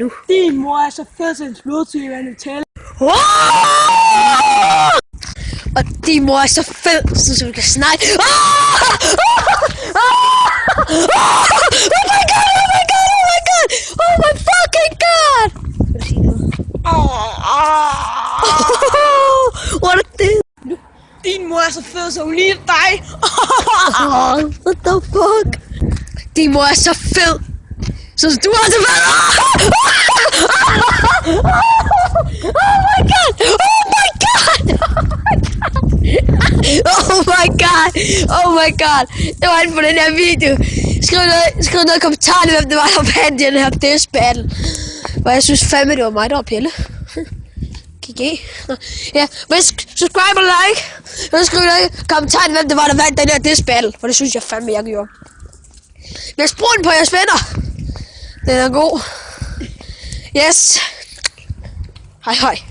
nu. Din mor er så fed, så hendes blodtype er Nutella. Og din mor er så fed, så du kan snakke. Oh my god, oh my god, oh my god, oh my fucking god. Vil du sige noget? What er det? Din mor er så fed, så hun ligner dig. What the fuck? Din mor er så fed, så du er så fed. Oh my god, oh my god, oh my god, oh my god. Det var alt for den her video. Skriv noget i kommentarerne, hvem det var, der vandt den her diss battle. Og jeg synes fandme, det var mig, der var pille. GG. Ja, men subscribe og like. Og skriv noget i kommentarerne, hvem det var, der vandt den her diss battle. For det synes jeg fandme, jeg gjorde. Læs brugen på jeres venner. Den er god. Yes. Hej hej.